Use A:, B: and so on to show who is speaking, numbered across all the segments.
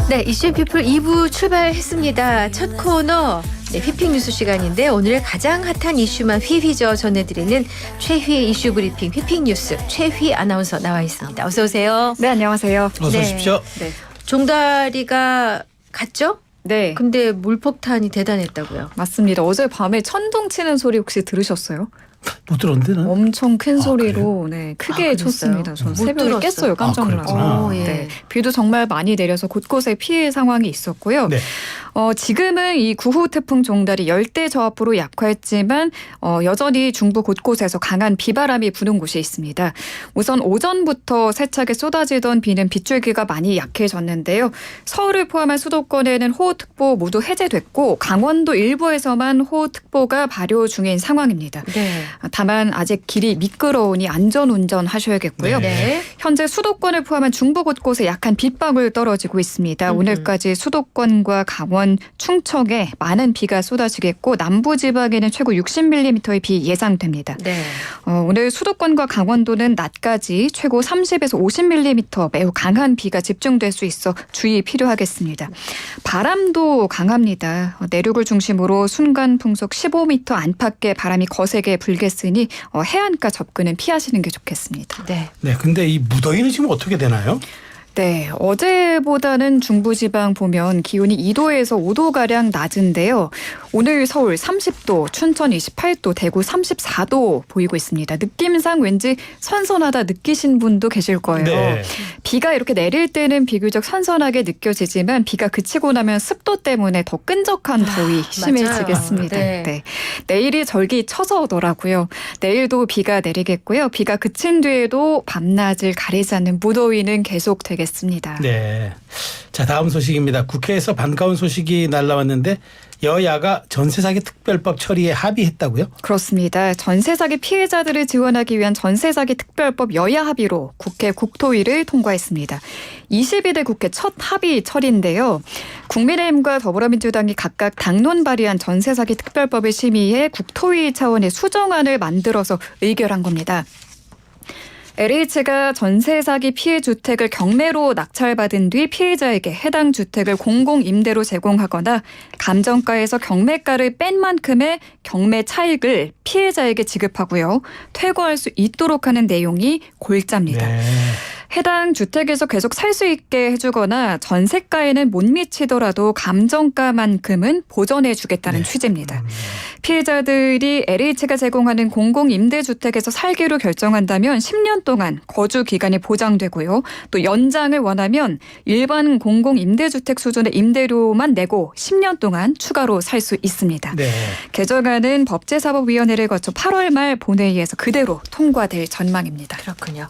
A: 네, 이슈피플 2부 출발했습니다. 첫 코너 휘핑 뉴스 시간인데 오늘의 가장 핫한 이슈만 휘휘저 전해드리는 최휘의 이슈 브리핑 휘핑 뉴스 최휘 아나운서 나와 있습니다. 어서 오세요.
B: 네, 안녕하세요.
C: 어서 오십시오.
A: 네. 종다리가 갔죠?
B: 네.
A: 근데 물폭탄이 대단했다고요.
B: 맞습니다. 어제 밤에 천둥 치는 소리 혹시 들으셨어요?
C: 못 들었는데 는
B: 엄청 큰 소리로 네, 크게 쳤습니다. 전
A: 못
B: 새벽에
A: 들었어요.
B: 깼어요. 깜짝 놀라서.
A: 예.
B: 네. 비도 정말 많이 내려서 곳곳에 피해 상황이 있었고요.
C: 네.
B: 지금은 이 9호 태풍 종달이 열대 저압으로 약화했지만 여전히 중부 곳곳에서 강한 비바람이 부는 곳이 있습니다. 우선 오전부터 세차게 쏟아지던 비는 빗줄기가 많이 약해졌는데요. 서울을 포함한 수도권에는 호우특보 모두 해제됐고 강원도 일부에서만 호우특보가 발효 중인 상황입니다.
A: 네.
B: 다만 아직 길이 미끄러우니 안전운전 하셔야겠고요.
A: 네.
B: 현재 수도권을 포함한 중부 곳곳에 약한 빗방울 떨어지고 있습니다. 오늘까지 수도권과 강원, 충청에 많은 비가 쏟아지겠고 남부지방에는 최고 60mm의 비 예상됩니다.
A: 네.
B: 오늘 수도권과 강원도는 낮까지 최고 30에서 50mm 매우 강한 비가 집중될 수 있어 주의 필요하겠습니다. 바람도 강합니다. 내륙을 중심으로 순간 풍속 15m 안팎의 바람이 거세게 불겠으니 해안가 접근은 피하시는 게 좋겠습니다.
A: 네.
C: 네, 근데 이 무더위는 지금 어떻게 되나요?
B: 네, 어제보다는 중부지방 보면 기온이 2도에서 5도가량 낮은데요. 오늘 서울 30도, 춘천 28도, 대구 34도 보이고 있습니다. 느낌상 왠지 선선하다 느끼신 분도 계실 거예요.
C: 네.
B: 비가 이렇게 내릴 때는 비교적 선선하게 느껴지지만 비가 그치고 나면 습도 때문에 더 끈적한 더위 심해지겠습니다.
A: 맞아요. 네.
B: 네. 내일이 절기 처져오더라고요. 내일도 비가 내리겠고요. 비가 그친 뒤에도 밤낮을 가리지 않는 무더위는 계속되겠습니다.
C: 네. 자, 다음 소식입니다. 국회에서 반가운 소식이 날라왔는데 여야가 전세 사기 특별법 처리에 합의했다고요?
B: 그렇습니다. 전세 사기 피해자들을 지원하기 위한 전세 사기 특별법 여야 합의로 국회 국토위를 통과했습니다. 22대 국회 첫 합의 처리인데요. 국민의힘과 더불어민주당이 각각 당론 발의한 전세 사기 특별법을 심의해 국토위 차원의 수정안을 만들어서 의결한 겁니다. LH가 전세 사기 피해 주택을 경매로 낙찰받은 뒤 피해자에게 해당 주택을 공공임대로 제공하거나 감정가에서 경매가를 뺀 만큼의 경매 차익을 피해자에게 지급하고요. 퇴거할 수 있도록 하는 내용이 골자입니다.
C: 네.
B: 해당 주택에서 계속 살 수 있게 해주거나 전세가에는 못 미치더라도 감정가만큼은 보전해 주겠다는 취지입니다. 피해자들이 LH가 제공하는 공공임대주택에서 살기로 결정한다면 10년 동안 거주 기간이 보장되고요. 또 연장을 원하면 일반 공공임대주택 수준의 임대료만 내고 10년 동안 추가로 살 수 있습니다.
C: 네.
B: 개정안은 법제사법위원회를 거쳐 8월 말 본회의에서 그대로 통과될 전망입니다.
A: 그렇군요.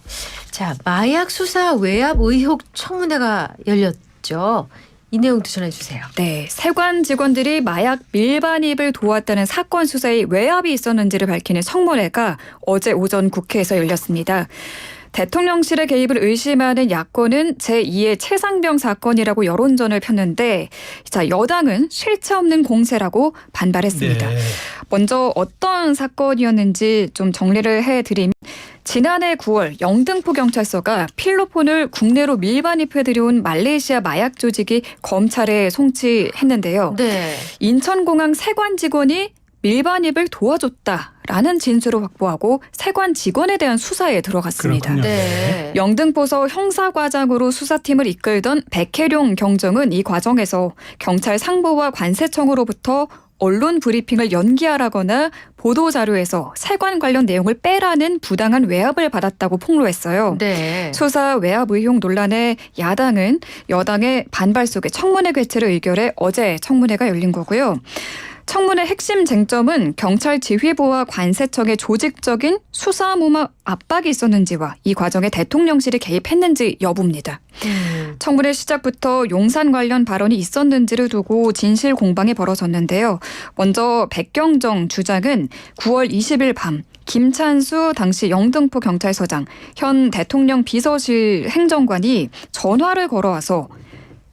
A: 자, 마약 수사 외압 의혹 청문회가 열렸죠. 이 내용도 전해 주세요.
B: 네, 세관 직원들이 마약 밀반입을 도왔다는 사건 수사에 외압이 있었는지를 밝히는 청문회가 어제 오전 국회에서 열렸습니다. 대통령실의 개입을 의심하는 야권은 제2의 최상병 사건이라고 여론전을 폈는데 자, 여당은 실체 없는 공세라고 반발했습니다.
C: 네.
B: 먼저 어떤 사건이었는지 좀 정리를 해드리면 지난해 9월 영등포 경찰서가 필로폰을 국내로 밀반입해 들여온 말레이시아 마약 조직이 검찰에 송치했는데요.
A: 네.
B: 인천공항 세관 직원이 밀반입을 도와줬다라는 진술을 확보하고 세관 직원에 대한 수사에 들어갔습니다.
C: 그렇군요.
A: 네.
B: 영등포서 형사과장으로 수사팀을 이끌던 백혜룡 경정은 이 과정에서 경찰 상보와 관세청으로부터 언론 브리핑을 연기하라거나 보도자료에서 세관 관련 내용을 빼라는 부당한 외압을 받았다고 폭로했어요.
A: 네.
B: 수사 외압 의혹 논란에 야당은 여당의 반발 속에 청문회 개최를 의결해 어제 청문회가 열린 거고요. 청문회 핵심 쟁점은 경찰 지휘부와 관세청의 조직적인 수사무마 압박이 있었는지와 이 과정에 대통령실이 개입했는지 여부입니다. 청문회 시작부터 용산 관련 발언이 있었는지를 두고 진실 공방이 벌어졌는데요. 먼저 백경정 주장은 9월 20일 밤 김찬수 당시 영등포 경찰서장, 현 대통령 비서실 행정관이 전화를 걸어와서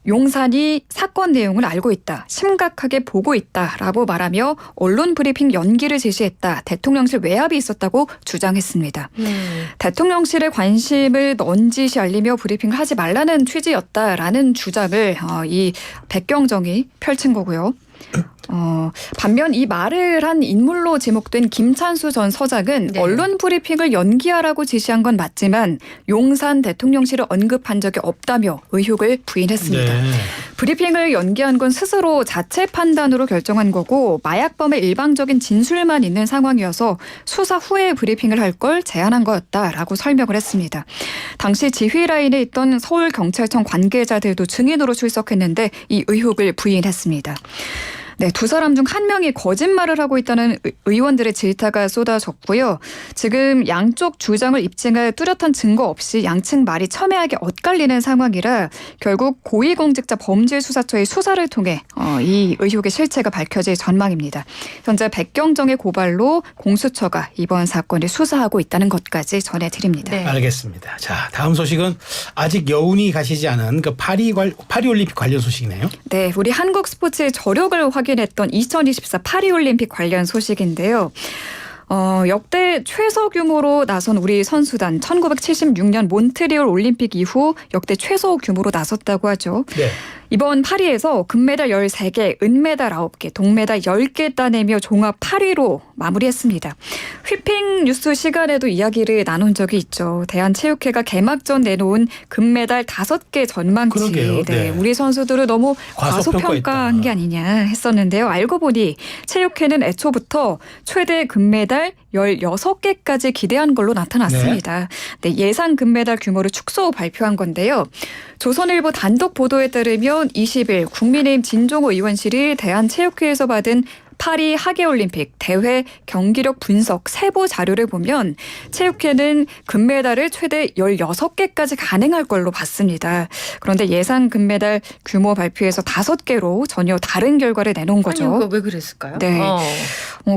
B: 용산이 사건 내용을 알고 있다. 심각하게 보고 있다라고 말하며 언론 브리핑 연기를 지시했다. 대통령실 외압이 있었다고 주장했습니다. 대통령실에 관심을 넌지시 알리며 브리핑을 하지 말라는 취지였다라는 주장을 이 백경정이 펼친 거고요. 반면 이 말을 한 인물로 지목된 김찬수 전 서장은
A: 네.
B: 언론 브리핑을 연기하라고 지시한 건 맞지만 용산 대통령실을 언급한 적이 없다며 의혹을 부인했습니다.
C: 네.
B: 브리핑을 연기한 건 스스로 자체 판단으로 결정한 거고 마약범의 일방적인 진술만 있는 상황이어서 수사 후에 브리핑을 할 걸 제안한 거였다라고 설명을 했습니다. 당시 지휘 라인에 있던 서울경찰청 관계자들도 증인으로 출석했는데 이 의혹을 부인했습니다. 네, 두 사람 중 한 명이 거짓말을 하고 있다는 의원들의 질타가 쏟아졌고요. 지금 양쪽 주장을 입증할 뚜렷한 증거 없이 양측 말이 첨예하게 엇갈리는 상황이라 결국 고위공직자범죄수사처의 수사를 통해 이 의혹의 실체가 밝혀질 전망입니다. 현재 백경정의 고발로 공수처가 이번 사건을 수사하고 있다는 것까지 전해드립니다.
A: 네.
C: 알겠습니다. 자, 다음 소식은 아직 여운이 가시지 않은 그 파리올림픽 관련 소식이네요.
B: 네, 우리 한국 스포츠의 저력을 확인했던 2024 파리올림픽 관련 소식인데요. 역대 최소 규모로 나선 우리 선수단 1976년 몬트리올 올림픽 이후 역대 최소 규모로 나섰다고 하죠.
C: 네.
B: 이번 파리에서 금메달 13개, 은메달 9개, 동메달 10개 따내며 종합 8위로 마무리했습니다. 휘핑 뉴스 시간에도 이야기를 나눈 적이 있죠. 대한체육회가 개막전 내놓은 금메달 5개 전망치.
C: 그러게요. 네.
B: 우리 선수들을 너무 과소평가한 게 아니냐 했었는데요. 알고 보니 체육회는 애초부터 최대 금메달 16개까지 기대한 걸로 나타났습니다. 네, 예상 금메달 규모를 축소 발표한 건데요. 조선일보 단독 보도에 따르면 20일 국민의힘 진종호 의원실이 대한체육회에서 받은 파리 하계올림픽 대회 경기력 분석 세부 자료를 보면 체육회는 금메달을 최대 16개까지 가능할 걸로 봤습니다. 그런데 예상 금메달 규모 발표에서 5개로 전혀 다른 결과를 내놓은 거죠.
A: 아니, 이거 왜 그랬을까요?
B: 네.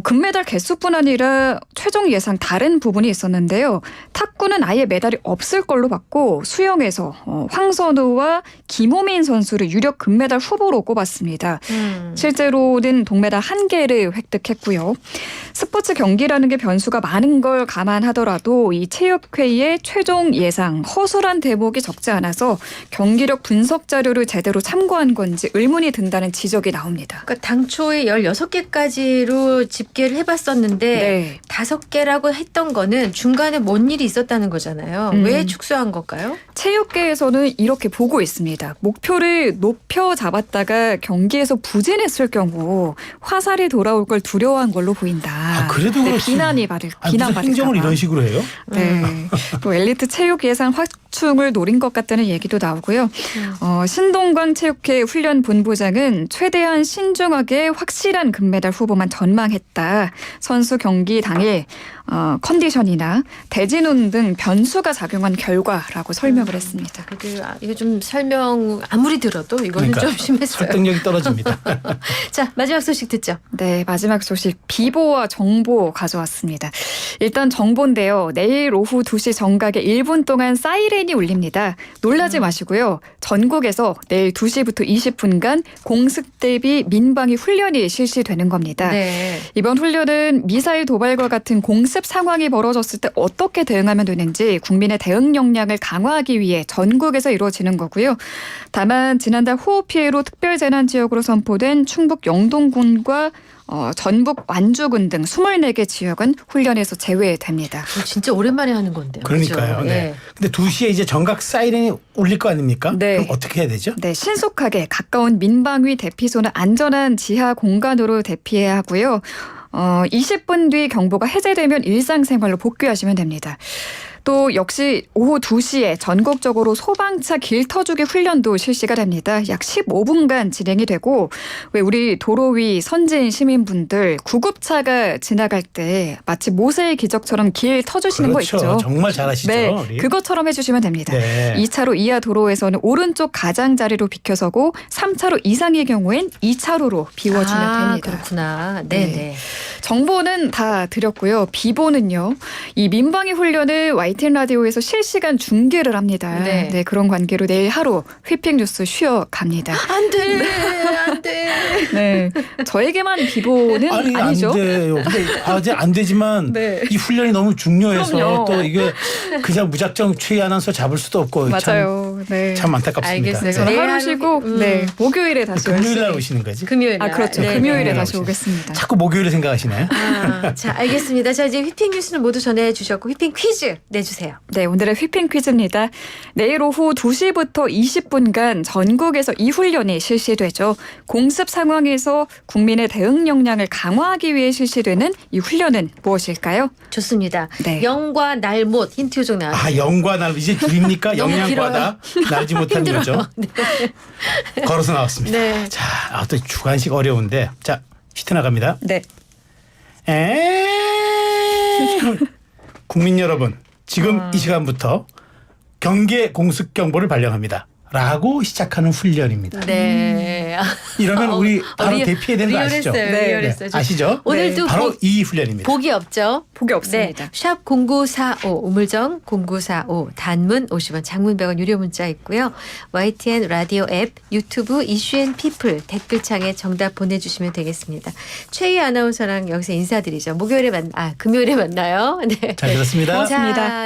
B: 금메달 개수뿐 아니라 최종 예상 다른 부분이 있었는데요. 탁구는 아예 메달이 없을 걸로 봤고 수영에서 황선우와 김호민 선수를 유력 금메달 후보로 꼽았습니다. 실제로는 동메달 1개를 획득했고요. 스포츠 경기라는 게 변수가 많은 걸 감안하더라도 이 체육회의 최종 예상 허술한 대목이 적지 않아서 경기력 분석 자료를 제대로 참고한 건지 의문이 든다는 지적이 나옵니다.
A: 그러니까 당초에 16개까지로 집계를 해봤었는데
B: 네.
A: 5개라고 했던 거는 중간에 뭔 일이 있었다는 거잖아요. 왜 축소한 걸까요?
B: 체육계에서는 이렇게 보고 있습니다. 목표를 높여 잡았다가 경기에서 부진했을 경우 화살이 돌아올 걸 두려워한 걸로 보인다.
C: 그래도
B: 네,
C: 그렇지.
B: 비난받을까
C: 무슨
B: 봐.
C: 행정을 이런 식으로 해요?
B: 네. 또 엘리트 체육 예산 확충을 노린 것 같다는 얘기도 나오고요. 신동광 체육회 훈련 본부장은 최대한 신중하게 확실한 금메달 후보만 전망했다. 선수 경기 당일 컨디션이나 대진운 등 변수가 작용한 결과라고 설명을 했습니다.
A: 이거 좀 설명 아무리 들어도 이거는
C: 그러니까
A: 좀 심했어요.
C: 설득력이 떨어집니다.
A: 자, 마지막 소식 듣죠.
B: 네, 마지막 소식 비보와 정보 가져왔습니다. 일단 정보인데요. 내일 오후 2시 정각에 1분 동안 사이렌이 울립니다. 놀라지 마시고요. 전국에서 내일 2시부터 20분간 공습 대비 민방위 훈련이 실시되는 겁니다.
A: 네.
B: 이번 훈련은 미사일 도발과 같은 공습 상황이 벌어졌을 때 어떻게 대응하면 되는지 국민의 대응 역량을 강화하기 위해 전국에서 이루어지는 거고요. 다만 지난달 호우 피해로 특별재난지역으로 선포된 충북 영동군과 전북 완주군 등 24개 지역은 훈련에서 제외됩니다.
A: 진짜 오랜만에 하는 건데요.
C: 그러니까요.
A: 그렇죠?
C: 네. 근데 2시에 이제 정각 사이렌이 울릴 거 아닙니까?
B: 네.
C: 그럼 어떻게 해야 되죠?
B: 네, 신속하게 가까운 민방위 대피소는 안전한 지하 공간으로 대피해야 하고요. 20분 뒤 경보가 해제되면 일상생활로 복귀하시면 됩니다. 또 역시 오후 2시에 전국적으로 소방차 길터주기 훈련도 실시가 됩니다. 약 15분간 진행이 되고 왜 우리 도로 위 선진 시민분들 구급차가 지나갈 때 마치 모세의 기적처럼 길 터주시는
C: 그렇죠.
B: 거 있죠.
C: 정말 잘하시죠.
B: 네,
C: 우리.
B: 그것처럼 해주시면 됩니다.
C: 네.
B: 2차로 이하 도로에서는 오른쪽 가장자리로 비켜서고 3차로 이상의 경우엔 2차로로 비워주면 됩니다.
A: 그렇구나. 네네.
B: 정보는 다 드렸고요. 비보는요. 이 민방위 훈련을 YTN YTN 라디오에서 실시간 중계를 합니다.
A: 네.
B: 네, 그런 관계로 내일 하루 휘핑 뉴스 쉬어 갑니다.
A: 안 돼, 안 돼.
B: 네, 저에게만 비보는
C: 아니
B: 아니죠.
C: 안 돼요. 근데 아직 안 되지만
B: 네.
C: 이 훈련이 너무 중요해서
B: 그럼요.
C: 또 이게 그냥 무작정 최희 아나운서 잡을 수도 없고
B: 맞아요. 네.
C: 참 안타깝습니다.
A: 알겠어요.
B: 저는
A: 내일
B: 하루
A: 하루-
B: 쉬고 네, 목요일에 다시
C: 금요일 날
B: 열심히.
C: 오시는 거지?
A: 금요일 날.
B: 아, 그렇죠.
A: 네,
B: 금요일에
A: 네.
B: 다시 오겠습니다.
C: 자꾸 목요일을 생각하시나요?
A: 아, 자, 알겠습니다. 자, 이제 휘핑 뉴스는 모두 전해주셨고 휘핑 퀴즈 내주세요.
B: 네, 오늘의 휘핑 퀴즈입니다. 내일 오후 2시부터 20분간 전국에서 이 훈련이 실시되죠. 공습 상황에서 국민의 대응 역량을 강화하기 위해 실시되는 이 훈련은 무엇일까요?
A: 좋습니다.
B: 네.
A: 영과 날못 힌트 요정 나왔어요.
C: 아 영과 날 이제 줄입니까?
A: 너무
C: 영양과다 날지 못한 거죠. 걸어서 나왔습니다.
A: 네.
C: 자, 또 주관식 어려운데 자 히트 나갑니다.
B: 네.
C: 국민 여러분, 지금 이 시간부터 경계 공습 경보를 발령합니다. 라고 시작하는 훈련입니다.
A: 네.
C: 이러면 우리 바로 대피해야 되는 거 아시죠?
A: 리얼했어요.
B: 네,
A: 리얼했어요.
C: 아시죠?
A: 오늘도
C: 바로 이 훈련입니다.
A: 복이 없죠.
B: 복이 없습니다.
A: 네. 샵 0945 우물정 0945 단문 50원 장문 100원 유료 문자 있고요. YTN 라디오 앱 유튜브 이슈앤피플 댓글창에 정답 보내주시면 되겠습니다. 최희 아나운서랑 여기서 인사드리죠. 금요일에 만나요. 네.
C: 잘 들었습니다.
B: 고맙습니다.
A: 자,